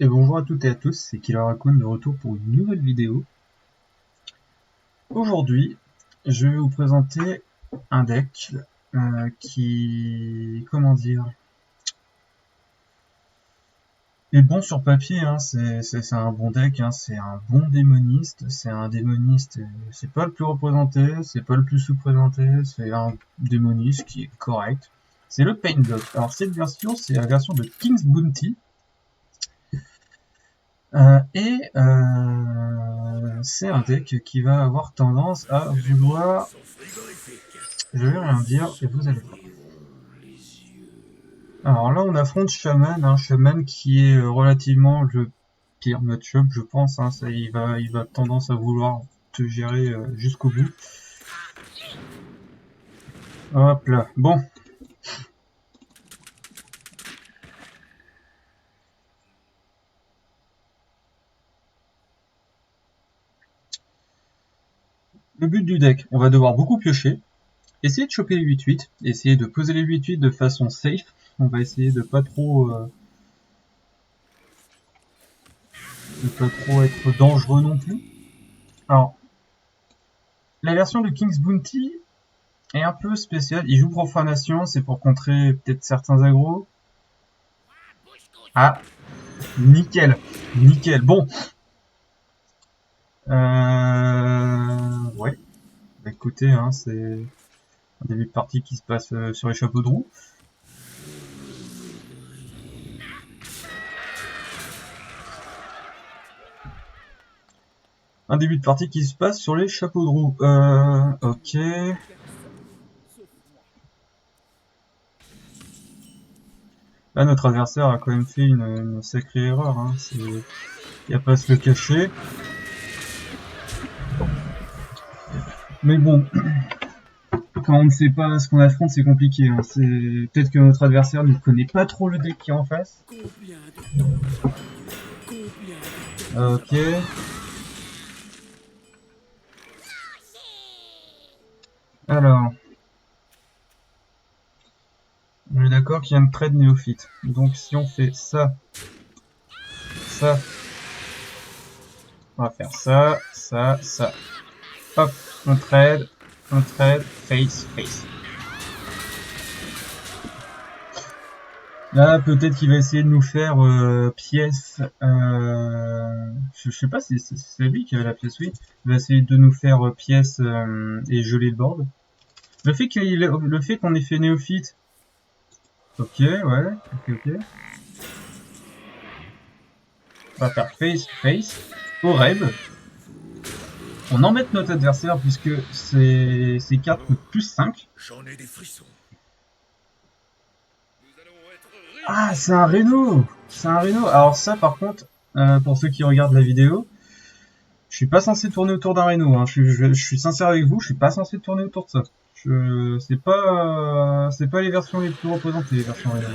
Et bonjour à toutes et à tous, c'est Killer Raccoon de retour pour une nouvelle vidéo. Aujourd'hui, je vais vous présenter un deck qui, comment dire, est bon sur papier, hein, c'est un bon deck, hein, c'est un bon démoniste, c'est pas le plus représenté, c'est pas le plus sous-présenté, c'est un démoniste qui est correct. C'est le Pain Block. Alors cette version, c'est la version de King's Bounty. C'est un deck qui va avoir tendance à vouloir... Je vais rien dire et vous allez voir. Alors là on affronte Shaman, un Shaman qui est relativement le pire match-up je pense, hein, ça, il va tendance à vouloir te gérer jusqu'au bout. Hop là, bon. Le but du deck, on va devoir beaucoup piocher, essayer de choper les 8-8, essayer de poser les 8-8 de façon safe, on va essayer de pas trop être dangereux non plus. Alors, la version de King's Bounty est un peu spéciale. Il joue Profanation, c'est pour contrer peut-être certains agros. Ah, nickel, nickel. Bon, ouais. Bah, écoutez, hein, c'est un début de partie qui se passe sur les chapeaux de roue. Un début de partie qui se passe sur les chapeaux de roue. Ok. Là, notre adversaire a quand même fait une sacrée erreur. Hein. Il n'y a pas à se le cacher. Mais bon, quand on ne sait pas ce qu'on affronte, c'est compliqué. Hein. Peut-être que notre adversaire ne connaît pas trop le deck qui est en face. Ok. Alors, on est d'accord qu'il y a une trade néophyte. Donc si on fait ça, ça, on va faire ça, ça, ça. Hop, on trade, face, face. Là, peut-être qu'il va essayer de nous faire pièce. Je sais pas si c'est lui qui avait la pièce, oui. Il va essayer de nous faire pièce et geler le board. Le fait qu'on ait fait néophyte. Ok, ouais, ok. On va faire face, face. Au reb. On embête notre adversaire puisque ses cartes coûtent plus 5. J'en ai des frissons. Ah, c'est un Reno. C'est un Reno. Alors ça, par contre, pour ceux qui regardent la vidéo, je suis pas censé tourner autour d'un Reno. Hein. Je suis sincère avec vous, je suis pas censé tourner autour de ça. C'est pas les versions les plus représentées, les versions Reno.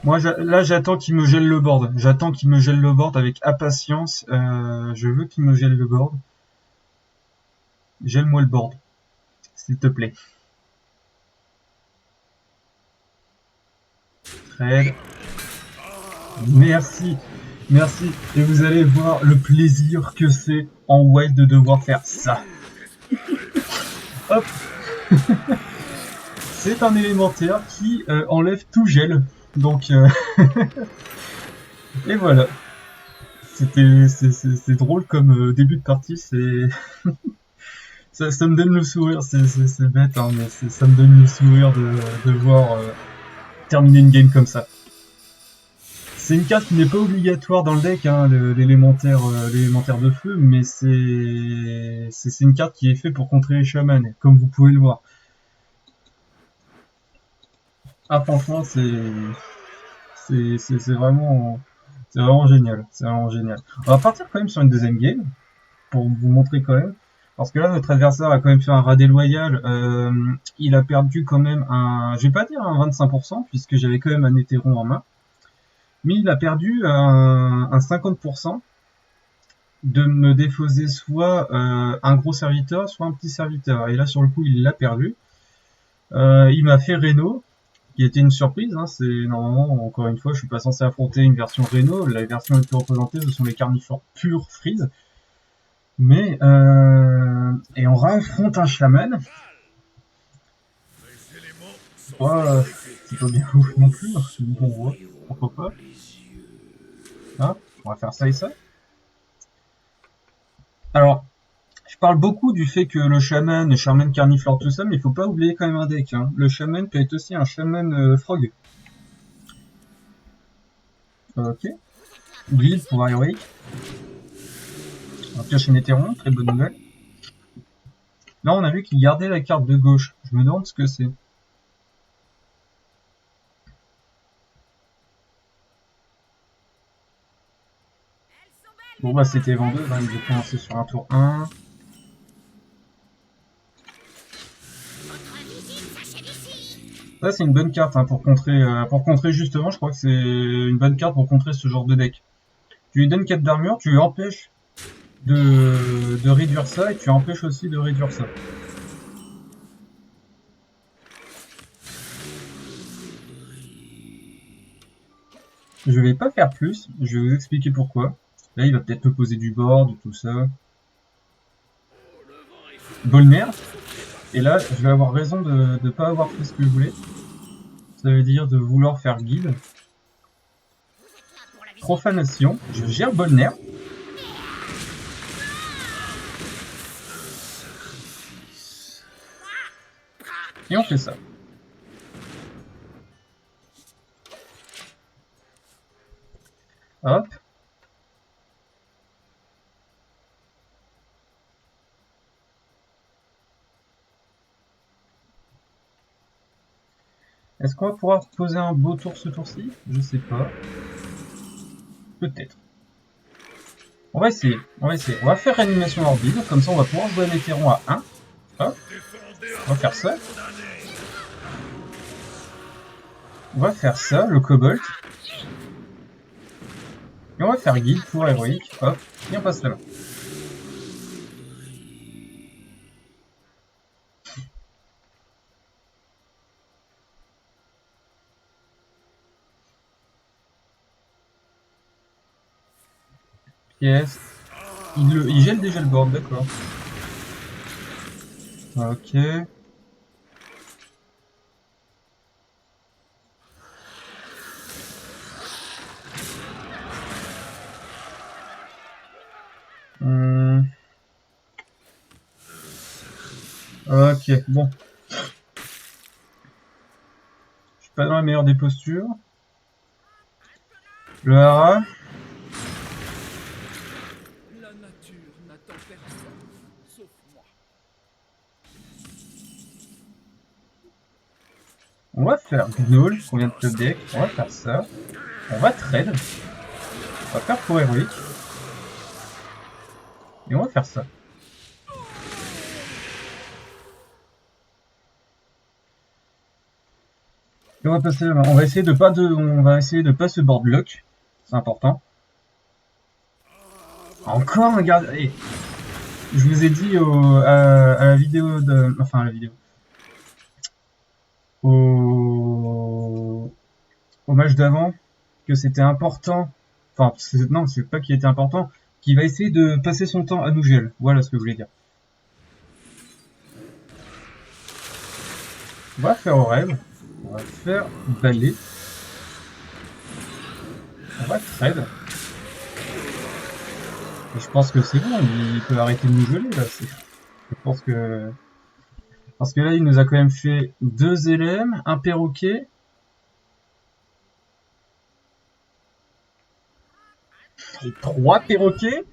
Moi, là, j'attends qu'il me gèle le board. J'attends qu'il me gèle le board avec impatience. Je veux qu'il me gèle le board. Gèle-moi le board, s'il te plaît. Trade. Merci, merci. Et vous allez voir le plaisir que c'est en wild de devoir faire ça. Hop. C'est un élémentaire qui enlève tout gel. Donc, et voilà. C'est drôle comme début de partie. Ça me donne le sourire. C'est bête, hein, mais ça me donne le sourire de voir terminer une game comme ça. C'est une carte qui n'est pas obligatoire dans le deck, hein, l'élémentaire de feu, mais c'est une carte qui est faite pour contrer les chamans, comme vous pouvez le voir. Ah franchement, c'est vraiment génial, c'est vraiment génial. On va partir quand même sur une deuxième game pour vous montrer quand même, parce que là notre adversaire a quand même fait un rat déloyal. Il a perdu quand même je vais pas dire un 25% puisque j'avais quand même un hétéron en main. Mais il a perdu un 50% de me défausser soit un gros serviteur, soit un petit serviteur. Et là, sur le coup, il l'a perdu. Il m'a fait Reno. qui était une surprise. Hein. C'est normalement, encore une fois, je suis pas censé affronter une version Reno. La version la plus représentée, ce sont les carnivores purs Freeze. Mais et on affronte un chaman. C'est pas bien ouf non plus. Bon, on voit. Pourquoi pas. Hein, on va faire ça et ça. Alors, je parle beaucoup du fait que le chaman carnivore, tout ça, mais il faut pas oublier quand même un deck. Hein. Le shaman peut être aussi un shaman frog. Ok. Guild, pouvoir héroïque. On pioche une Hétéron, très bonne nouvelle. Là, on a vu qu'il gardait la carte de gauche. Je me demande ce que c'est. Bon, bah, c'était vendeuse. Hein. Il devait commencer sur un tour 1. Ça, c'est une bonne carte hein, pour contrer justement. Je crois que c'est une bonne carte pour contrer ce genre de deck. Tu lui donnes 4 d'armure, tu lui empêches de réduire ça et tu empêches aussi de réduire ça. Je vais pas faire plus, je vais vous expliquer pourquoi. Là, il va peut-être me poser du board, tout ça. Bolner. Et là, je vais avoir raison de ne pas avoir fait ce que je voulais. Ça veut dire de vouloir faire guide. Profanation. Je gère Bolner. Et on fait ça. Hop. Est-ce qu'on va pouvoir poser un beau tour ce tour-ci? Je sais pas. Peut-être. On va essayer. On va faire réanimation morbide. Comme ça, on va pouvoir jouer un Hétéron à 1. Hop. On va faire ça. On va faire ça, le Cobalt. Et on va faire guide pour héroïque. Hop. Et on passe là-bas. Pièce. Il gèle déjà le board, d'accord. Ok. Ok, bon. Je suis pas dans la meilleure des postures. Le hara. La nature n'attend personne, sauf moi. On va faire Gnoll, qu'on vient de top deck. On va faire ça. On va trade. On va faire pour héroïque. Et on va faire ça. Et on va passer là. On va essayer de pas se board block. C'est important. Encore un garde. Hey. Je vous ai dit à la vidéo de. Enfin à la vidéo. Au match d'avant que c'était important. Enfin, non, c'est pas qu'il était important. Qu'il va essayer de passer son temps à nous gel. Voilà ce que je voulais dire. On va faire au rêve. On va faire balai. On va trade. Et je pense que c'est bon, il peut arrêter de nous geler là. Je pense que. Parce que là, il nous a quand même fait 2 LM, un perroquet. Et 3 perroquets.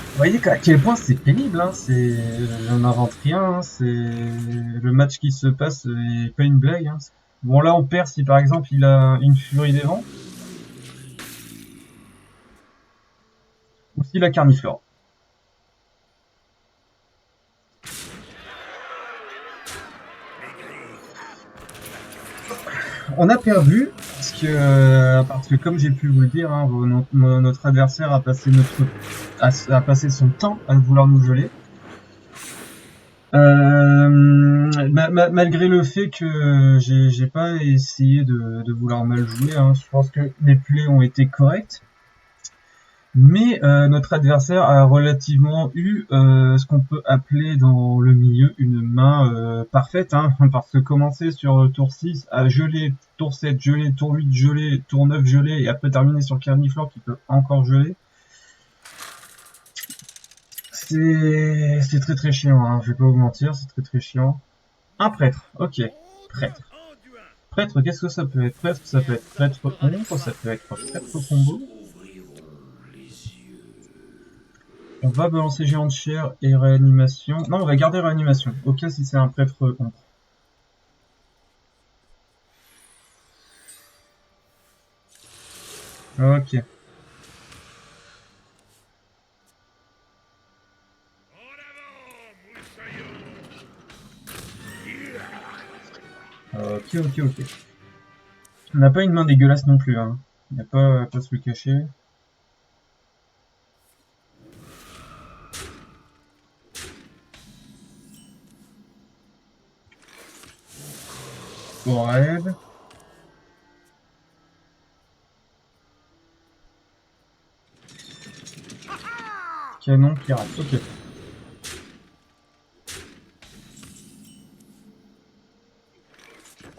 Vous voyez à quel point c'est pénible, hein. Je n'invente rien, hein. C'est le match qui se passe est pas une blague. Hein. Bon là on perd si par exemple il a une furie des vents. Ou s'il a carniflore. On a perdu parce que comme j'ai pu vous le dire, hein, notre adversaire a passé son temps à vouloir nous geler. Malgré le fait que j'ai pas essayé de vouloir mal jouer, hein, je pense que mes plays ont été corrects. Mais notre adversaire a relativement eu ce qu'on peut appeler dans le milieu une main parfaite, hein, parce que commencer sur tour 6 à geler, tour 7 geler, tour 8 geler, tour 9 geler, et après terminer sur Carniflor qui peut encore geler, c'est très très chiant, hein, je vais pas vous mentir, c'est très très chiant. Un prêtre, ok, prêtre. Prêtre, qu'est-ce que ça peut être? Prêtre, ça peut être prêtre ombre, ça peut être prêtre combo. On va balancer géant de chair et réanimation. Non, on va garder réanimation, au cas si c'est un prêtre ombre. Ok. Ok. On n'a pas une main dégueulasse non plus, hein. Il n'y a pas à se le cacher. Bon, rêve. Canon pirate, ok.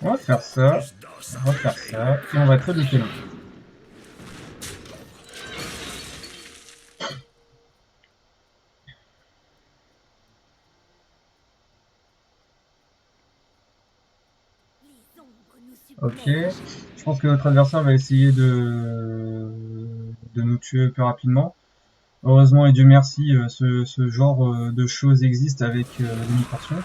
On va faire ça, et on va trade le canon. Ok, je pense que notre adversaire va essayer de nous tuer plus rapidement. Heureusement et Dieu merci, ce genre de choses existe avec l'imitation.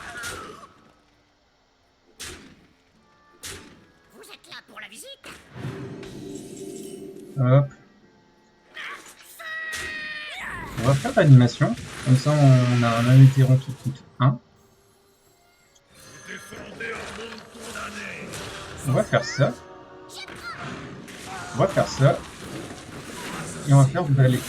Hop. On va faire l'animation, comme ça on a un amétéron qui coûte 1. On va faire ça. On va faire ça. Et on va faire balai.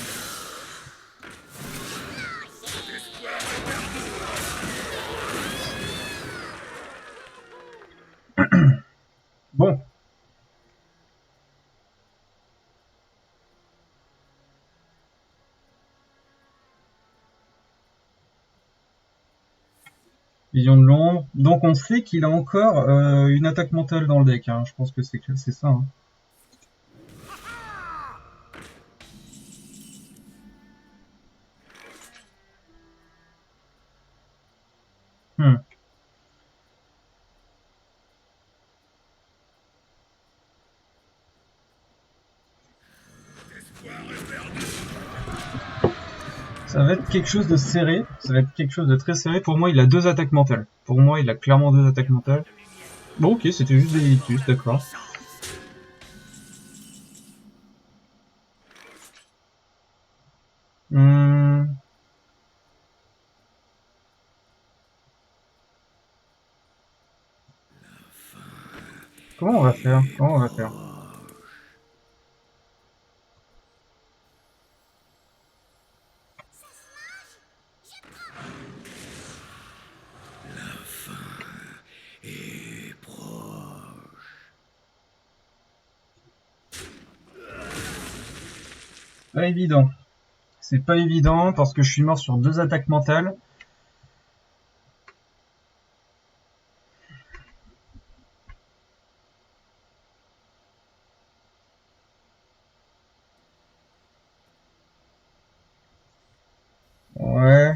Bon. Vision de l'ombre. Donc on sait qu'il a encore une attaque mentale dans le deck. Hein. Je pense que c'est ça. Hein. Ça va être quelque chose de serré. Ça va être quelque chose de très serré. Pour moi, il a 2 attaques mentales. Pour moi, il a clairement 2 attaques mentales. Bon, ok, c'était juste des Victus, d'accord. Comment on va faire? Pas évident. C'est pas évident parce que je suis mort sur 2 attaques mentales. Ouais.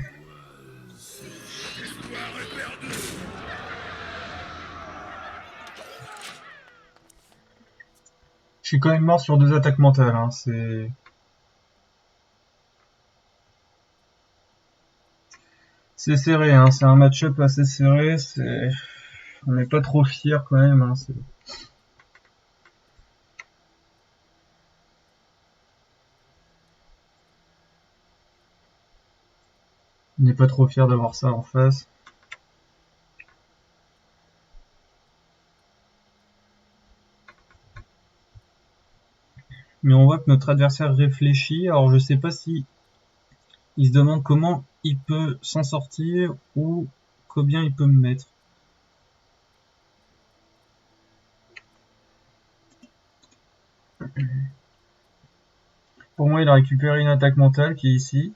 Je suis quand même mort sur 2 attaques mentales. Hein. C'est serré, hein. C'est un match-up assez serré. On n'est pas trop fiers quand même. Hein. On n'est pas trop fiers d'avoir ça en face. Mais on voit que notre adversaire réfléchit. Alors je sais pas si il se demande comment il peut s'en sortir ou combien il peut me mettre. Pour moi, il a récupéré une attaque mentale qui est ici.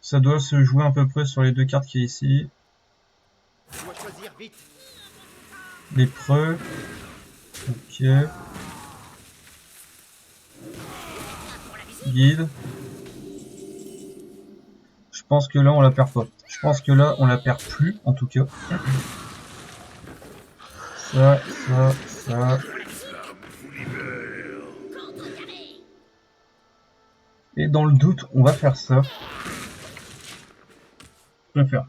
Ça doit se jouer à peu près sur les 2 cartes qui est ici. Je dois choisir vite. Les preux. Ok. Guide. Je pense que là, on la perd pas. Je pense que là, on la perd plus, en tout cas. Ça. Et dans le doute, on va faire ça. Je vais faire.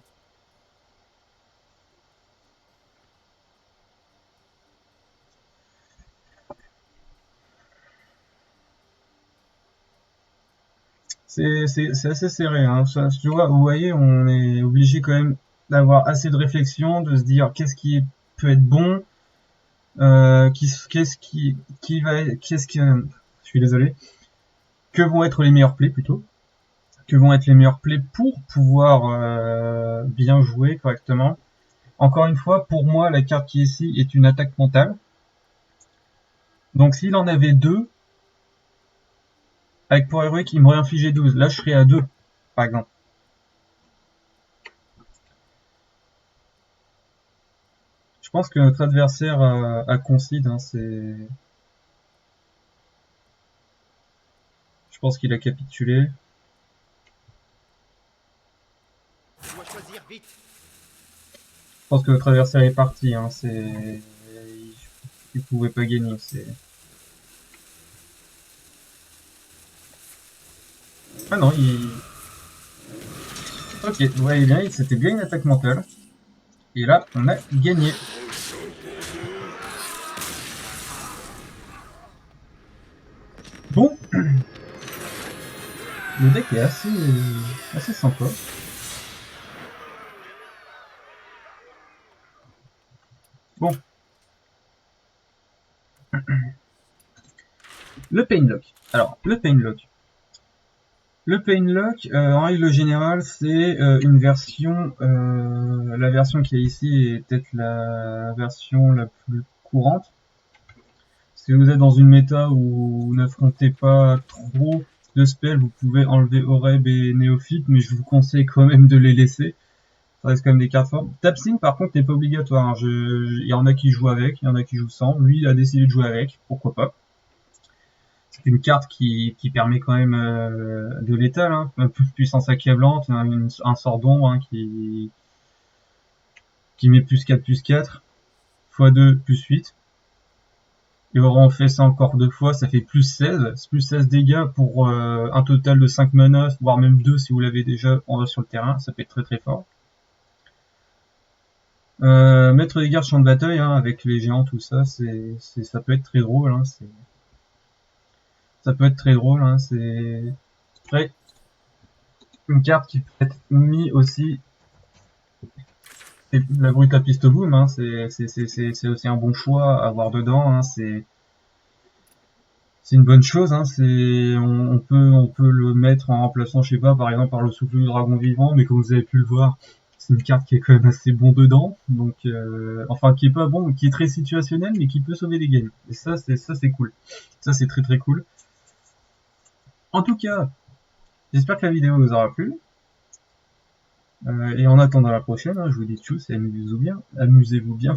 C'est assez serré, hein. Ça, tu vois, vous voyez, on est obligé quand même d'avoir assez de réflexion, de se dire qu'est-ce qui peut être bon, qu'est-ce qui va être, je suis désolé, que vont être les meilleurs plays plutôt, que vont être les meilleurs plays pour pouvoir bien jouer correctement. Encore une fois, pour moi, la carte qui est ici est une attaque mentale. Donc s'il en avait 2, avec pour héroïque, il m'aurait infligé 12. Là, je serais à 2, par exemple. Je pense que notre adversaire a concede, hein, c'est... Je pense qu'il a capitulé. Je dois choisir vite. Je pense que notre adversaire est parti, hein, c'est... Il pouvait pas gagner, c'est... Ah non, il... Ok, vous voyez bien, c'était bien une attaque mentale. Et là, on a gagné. Bon, le deck est assez sympa. Bon. Le Painlock. Alors, le Painlock. Le Painlock, en règle générale, c'est une version... la version qui est ici est peut-être la version la plus courante. Si vous êtes dans une méta où vous n'affrontez pas trop de spells, vous pouvez enlever Oreb et Néophyte, mais je vous conseille quand même de les laisser. Ça reste quand même des cartes fortes. Tapsing, par contre, n'est pas obligatoire. Hein. Il y en a qui jouent avec, il y en a qui jouent sans. Lui, il a décidé de jouer avec, pourquoi pas. C'est une carte qui permet quand même de l'étal, hein. Un peu de puissance accablante, un sort d'ombre hein, qui met plus 4, x 2, plus 8. Et on fait ça encore 2 fois, ça fait plus 16. Plus 16 dégâts pour un total de 5 mana, voire même 2 si vous l'avez déjà sur le terrain. Ça peut être très très fort. Mettre des gardes champ de bataille hein, avec les géants, tout ça, ça peut être très drôle. Hein, ça peut être très drôle. Hein, c'est une carte qui peut être mise aussi. C'est la brute à piste boom. Hein, c'est aussi un bon choix à avoir dedans. Hein, c'est une bonne chose. Hein, on peut le mettre en remplaçant, je sais pas, par exemple par le souffle du dragon vivant, mais comme vous avez pu le voir. C'est une carte qui est quand même assez bon dedans, donc enfin qui est pas bon, qui est très situationnel, mais qui peut sauver des games. Et ça c'est cool. Ça c'est très très cool. En tout cas, j'espère que la vidéo vous aura plu. Et en attendant la prochaine, hein, je vous dis tchuss et amusez-vous bien.